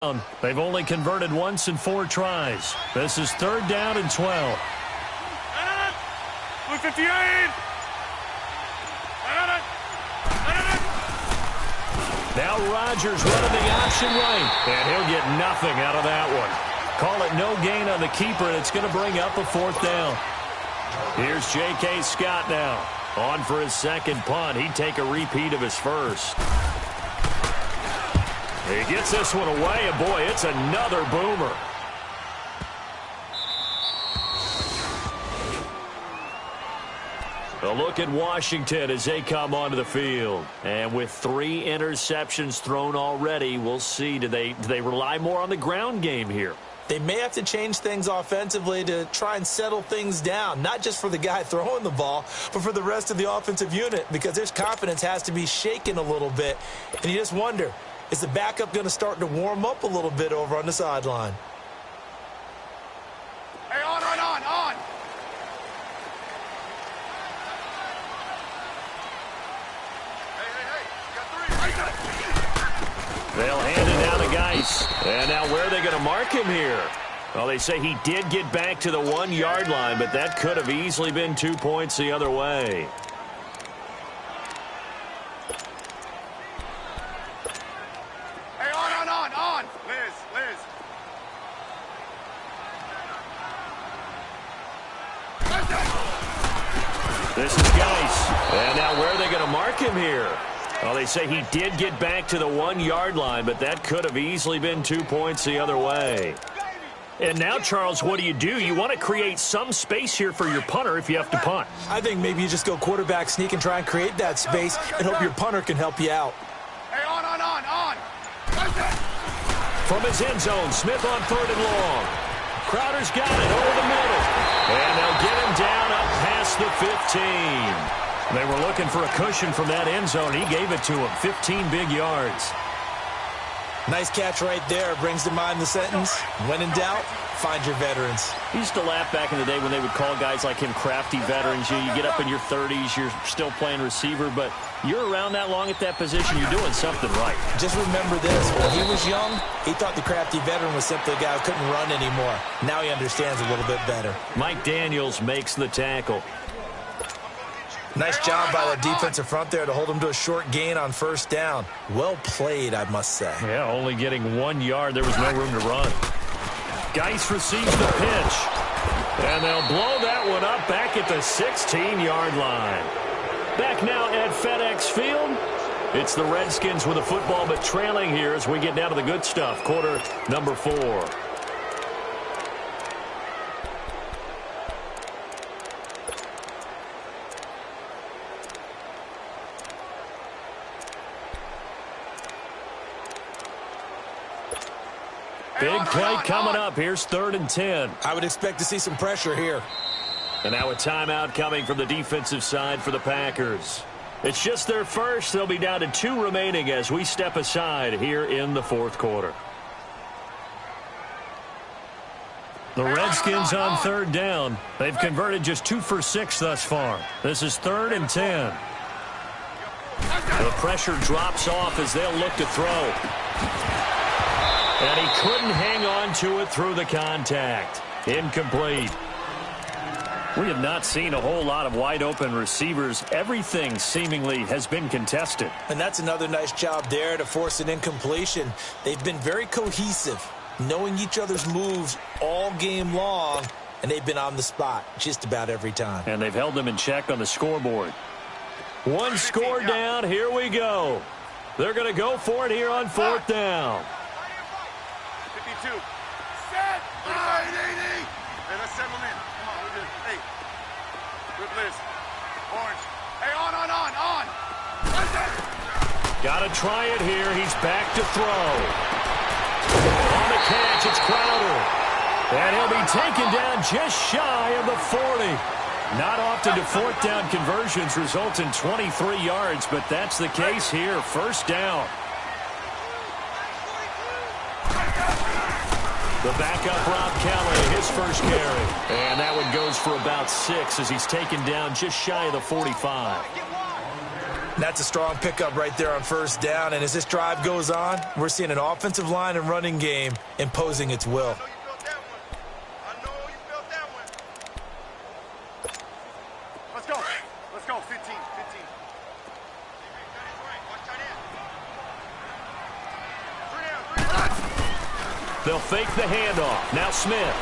They've only converted once in 4 tries. This is 3rd down and 12. 58. Now Rodgers running the option right, and he'll get nothing out of that one. Call it no gain on the keeper, and it's going to bring up a 4th down. Here's J.K. Scott now. On for his 2nd punt. He'd take a repeat of his 1st. He gets this one away, and boy, it's another boomer. A look at Washington as they come onto the field. And with 3 interceptions thrown already, we'll see. Do they rely more on the ground game here? They may have to change things offensively to try and settle things down, not just for the guy throwing the ball, but for the rest of the offensive unit, because his confidence has to be shaken a little bit. And you just wonder, is the backup going to start to warm up a little bit over on the sideline? Hey, on. They'll hand it down to Geis. And now where are they going to mark him here? Well, they say he did get back to the 1-yard line, but that could have easily been 2 points the other way. Hey, on. Liz. This is Geis. And now where are they going to mark him here? Well, they say he did get back to the 1-yard line, but that could have easily been 2 points the other way. And now, Charles, what do? You want to create some space here for your punter if you have to punt. I think maybe you just go quarterback sneak and try and create that space and hope your punter can help you out. Hey, on. From his end zone, Smith on 3rd and long. Crowder's got it over the middle. And they'll get him down up past the 15. They were looking for a cushion from that end zone. He gave it to him. 15 big yards. Nice catch right there. Brings to mind the sentence, when in doubt, find your veterans. He used to laugh back in the day when they would call guys like him crafty veterans. You get up in your 30s, you're still playing receiver, but you're around that long at that position, you're doing something right. Just remember this. When he was young, he thought the crafty veteran was simply a guy who couldn't run anymore. Now he understands a little bit better. Mike Daniels makes the tackle. Nice job by the defensive front there to hold him to a short gain on 1st down. Well played, I must say. Yeah, only getting 1 yard. There was no room to run. Geis receives the pitch. And they'll blow that one up back at the 16-yard line. Back now at FedEx Field. It's the Redskins with the football, but trailing here as we get down to the good stuff. Quarter number 4. Big play coming up. Here's 3rd and 10. I would expect to see some pressure here. And now a timeout coming from the defensive side for the Packers. It's just their first. They'll be down to 2 remaining as we step aside here in the 4th quarter. The Redskins on 3rd down. They've converted just 2 for 6 thus far. This is 3rd and 10. The pressure drops off as they'll look to throw. And he couldn't hang on to it through the contact. Incomplete. We have not seen a whole lot of wide-open receivers. Everything seemingly has been contested. And that's another nice job there to force an incompletion. They've been very cohesive, knowing each other's moves all game long, and they've been on the spot just about every time. And they've held them in check on the scoreboard. 1 score down. Here we go. They're going to go for it here on 4th down. 52. Set. 80. Hey, let's settle in. Come on, we're good. Hey. Good Liz. Orange. Hey, on. Got to try it here. He's back to throw. On the catch, it's Crowder. And he'll be taken down just shy of the 40. Not often do 4th down conversions result in 23 yards, but that's the case here. 1st down. The backup, Rob Kelly, his first carry. And that one goes for about 6 as he's taken down just shy of the 45. That's a strong pickup right there on first down. And as this drive goes on, we're seeing an offensive line and running game imposing its will. I know you felt that one. Let's go. Let's go. 15. They'll fake the handoff. Now Smith.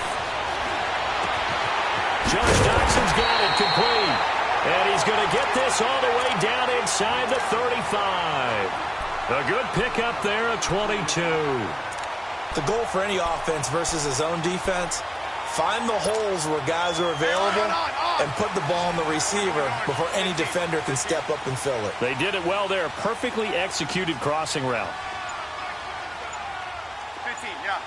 Josh Doxson's got it complete. And he's going to get this all the way down inside the 35. A good pickup there at 22. The goal for any offense versus his own defense, find the holes where guys are available and put the ball on the receiver before any defender can step up and fill it. They did it well there. Perfectly executed crossing route. 15, yeah.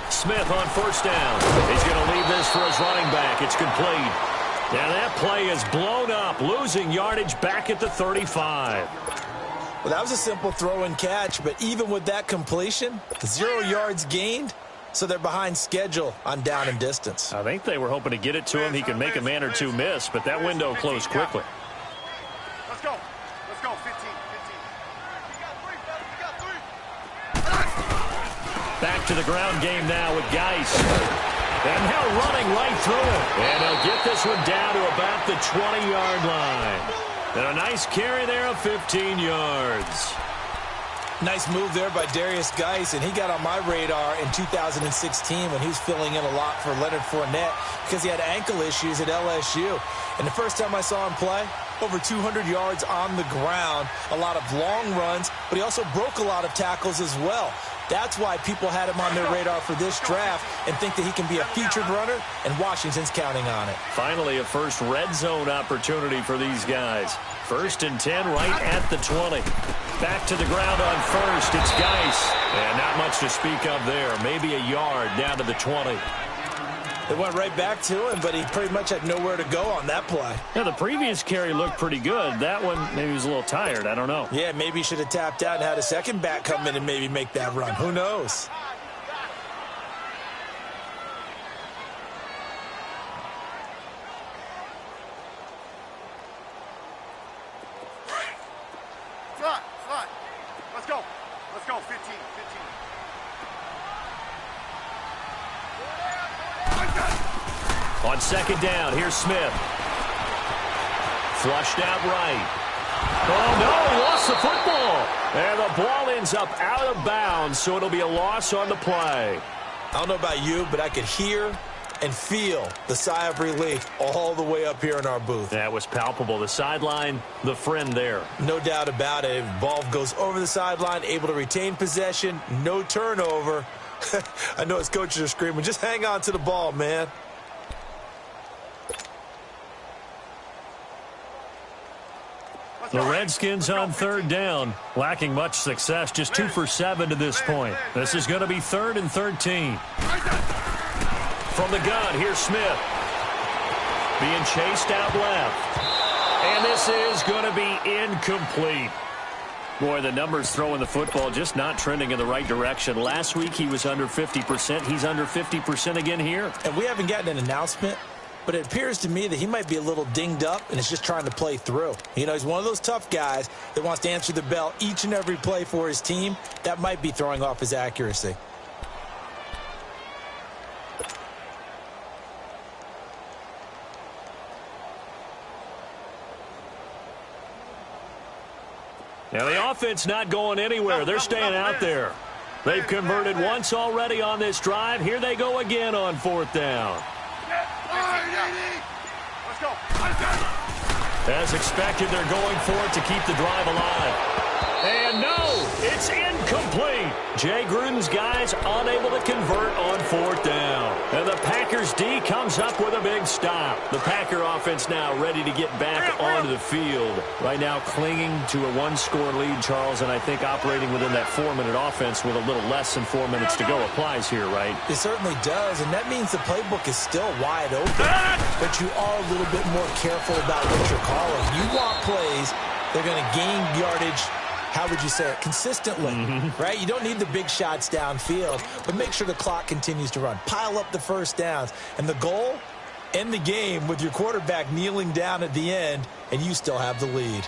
Smith on first down. He's going to leave this for his running back. It's complete. And that play is blown up, losing yardage back at the 35. Well, that was a simple throw and catch, but even with that completion, 0 yards gained, so they're behind schedule on down and distance. I think they were hoping to get it to him. He can make a man or two miss, but that window closed quickly. Let's go. 15. Back to the ground game now with Geis. And now running right through it. And he'll get this one down to about the 20-yard line. And a nice carry there of 15 yards. Nice move there by Darius Geis, and he got on my radar in 2016 when he was filling in a lot for Leonard Fournette because he had ankle issues at LSU. And the first time I saw him play, over 200 yards on the ground, a lot of long runs, but he also broke a lot of tackles as well. That's why people had him on their radar for this draft and think that he can be a featured runner, and Washington's counting on it. Finally, a first red zone opportunity for these guys. 1st and 10 right at the 20. Back to the ground on first. It's Geis. And not much to speak of there. Maybe a yard down to the 20. They went right back to him, but he pretty much had nowhere to go on that play. Yeah, the previous carry looked pretty good. That one, maybe he was a little tired. I don't know. Yeah, maybe he should have tapped out and had a second back come in and maybe make that run. Who knows? Slot. Let's go. 15. On second down, here's Smith. Flushed out right. Oh, no, he lost the football. And the ball ends up out of bounds, so it'll be a loss on the play. I don't know about you, but I could hear and feel the sigh of relief all the way up here in our booth. That was palpable. The sideline, the friend there. No doubt about it. Ball goes over the sideline, able to retain possession, no turnover. I know his coaches are screaming, just hang on to the ball, man. The Redskins on third down, lacking much success, just 2 for 7 to this point. This is going to be 3rd and 13. From the gun, here's Smith. Being chased out left. And this is going to be incomplete. Boy, the numbers throwing the football just not trending in the right direction. Last week he was under 50%. He's under 50% again here. And we haven't gotten an announcement, but it appears to me that he might be a little dinged up and is just trying to play through. You know, he's one of those tough guys that wants to answer the bell each and every play for his team. That might be throwing off his accuracy. Now the offense not going anywhere. They're staying out there. They've converted once already on this drive. Here they go again on 4th down. Let's go. As expected, they're going for it to keep the drive alive. And no, it's incomplete. Jay Gruden's guys unable to convert on 4th down. And the Packers D comes up with a big stop. The Packer offense now ready to get back onto the field. Right now clinging to a 1-score lead, Charles, and I think operating within that 4-minute offense with a little less than 4 minutes to go applies here, right? It certainly does, and that means the playbook is still wide open. But you are a little bit more careful about what you're calling. You want plays, they're going to gain yardage, how would you say it, consistently, right? You don't need the big shots downfield, but make sure the clock continues to run. Pile up the first downs. And the goal, End the game with your quarterback kneeling down at the end, and you still have the lead.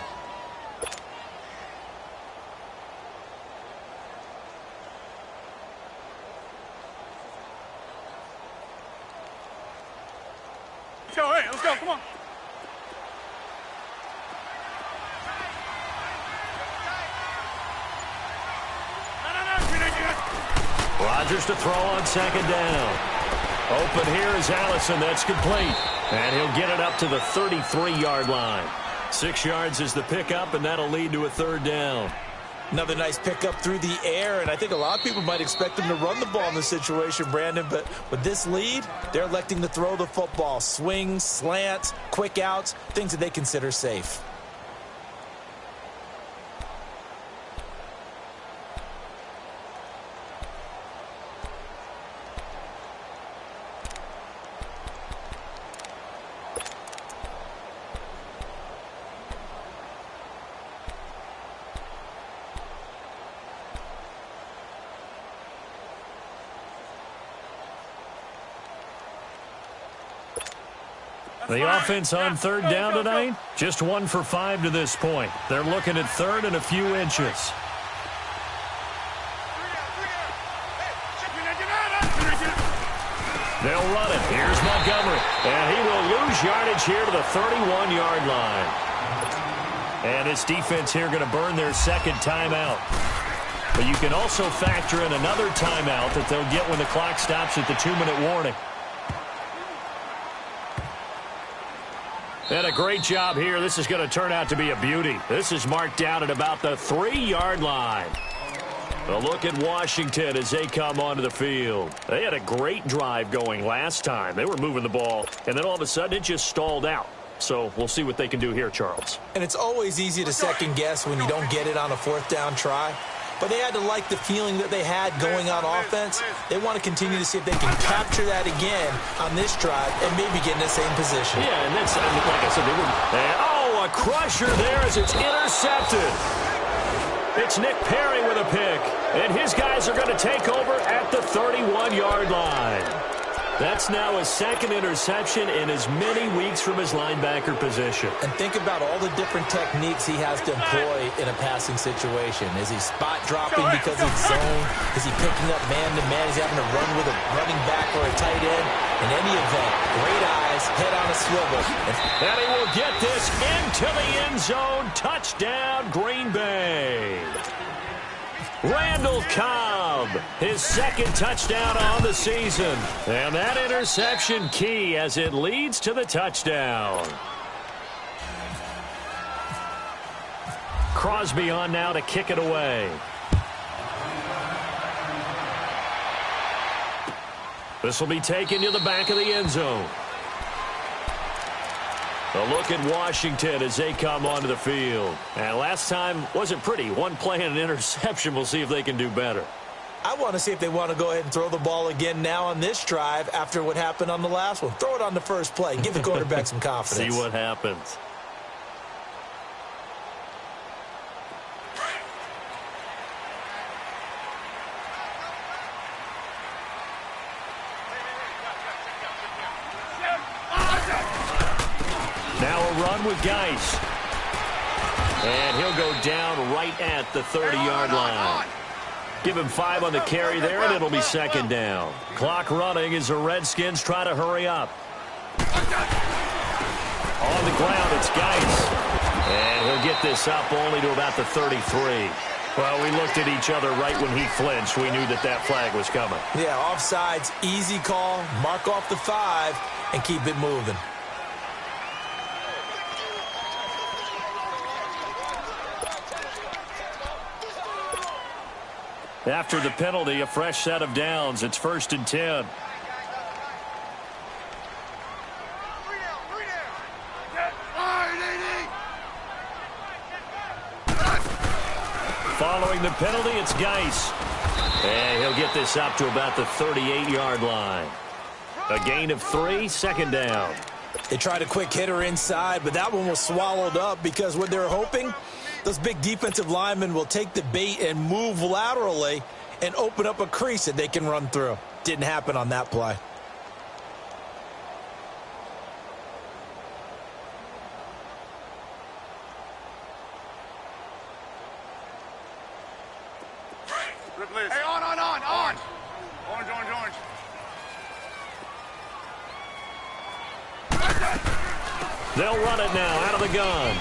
Let's go, hey, let's go, come on. Rodgers to throw on second down. Open here is Allison. That's complete. And he'll get it up to the 33-yard line. 6 yards is the pickup, and that'll lead to a third down. Another nice pickup through the air, and I think a lot of people might expect him to run the ball in this situation, Brandon, but with this lead, they're electing to throw the football. Swings, slants, quick outs, things that they consider safe. The offense on third down tonight, just 1 for 5 to this point. They're looking at third and a few inches. They'll run it. Here's Montgomery. And he will lose yardage here to the 31-yard line. And his defense here going to burn their second timeout. But you can also factor in another timeout that they'll get when the clock stops at the 2-minute warning. And a great job here. This is going to turn out to be a beauty. This is marked down at about the 3-yard line. A look at Washington as they come onto the field. They had a great drive going last time. They were moving the ball, and then all of a sudden it just stalled out. So we'll see what they can do here, Charles. And it's always easy to second guess when you don't get it on a fourth down try. But they had to like the feeling that they had going on offense. They want to continue to see if they can capture that again on this drive and maybe get in the same position. Yeah, and that's, like I said, they were. A crusher there as it's intercepted. It's Nick Perry with a pick. And his guys are going to take over at the 31-yard line. That's now his second interception in as many weeks from his linebacker position. And think about all the different techniques he has to employ in a passing situation. Is he spot dropping because it's zone? Is he picking up man-to-man? Is he having to run with a running back or a tight end? In any event, great eyes, head on a swivel. And he will get this into the end zone. Touchdown, Green Bay. Randall Cobb, his second touchdown on the season. And that interception key as it leads to the touchdown. Crosby on now to kick it away. This will be taken to the back of the end zone. A look at Washington as they come onto the field. And last time wasn't pretty. One play and an interception. We'll see if they can do better. I want to see if they want to go ahead and throw the ball again now on this drive after what happened on the last one. Throw it on the first play. Give the quarterback some confidence. See what happens. Now a run with Geis. And he'll go down right at the 30-yard line. Give him 5 on the carry there, and it'll be second down. Clock running as the Redskins try to hurry up. On the ground, it's Geis. And he'll get this up only to about the 33. Well, we looked at each other right when he flinched. We knew that that flag was coming. Yeah, offsides, easy call. Mark off the 5 and keep it moving. After the penalty, a fresh set of downs. It's 1st and 10. Following the penalty, it's Geis. And he'll get this up to about the 38-yard line. A gain of 3, second down. They tried a quick hitter inside, but that one was swallowed up because what they're hoping, those big defensive linemen will take the bait and move laterally and open up a crease that they can run through. Didn't happen on that play. Hey, on. Orange. They'll run it now out of the gun.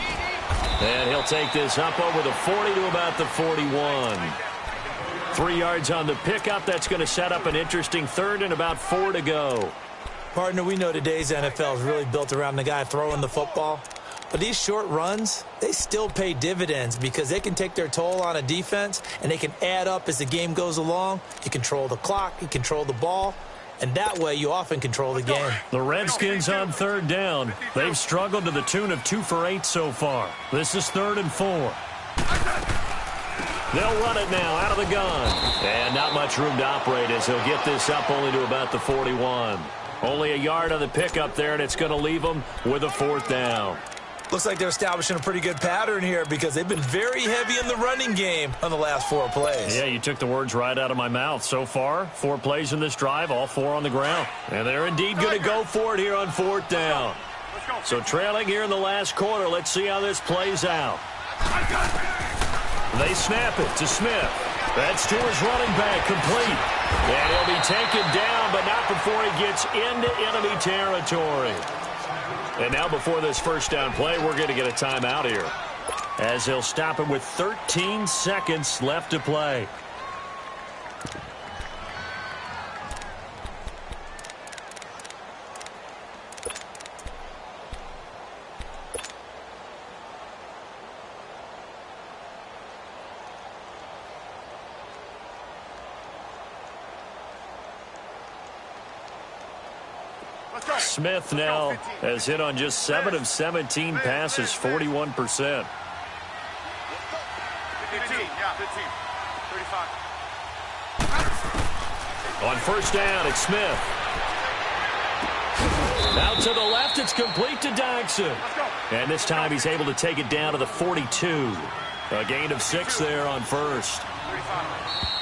And he'll take this up over the 40 to about the 41. 3 yards on the pickup. That's going to set up an interesting third and about 4 to go. Partner, we know today's NFL is really built around the guy throwing the football. But these short runs, they still pay dividends because they can take their toll on a defense and they can add up as the game goes along. You control the clock, you control the ball, and that way you often control the game. The Redskins on third down. They've struggled to the tune of 2 for 8 so far. This is 3rd and 4. They'll run it now out of the gun. And not much room to operate as he'll get this up only to about the 41. Only a yard on the pickup there, and it's going to leave them with a 4th down. Looks like they're establishing a pretty good pattern here because they've been very heavy in the running game on the last 4 plays. Yeah, you took the words right out of my mouth. So far, 4 plays in this drive, all 4 on the ground. And they're indeed going to go for it here on 4th down. So trailing here in the last quarter, let's see how this plays out. They snap it to Smith. That's to his running back, complete. And he'll be taken down, but not before he gets into enemy territory. And now before this first down play, we're going to get a timeout here, as he'll stop it with 13 seconds left to play. Smith now has hit on just 7 of 17 passes, 41%. 15, 35. On first down, it's Smith. Out to the left, it's complete to Dodson. And this time he's able to take it down to the 42. A gain of 6 there on first. 35.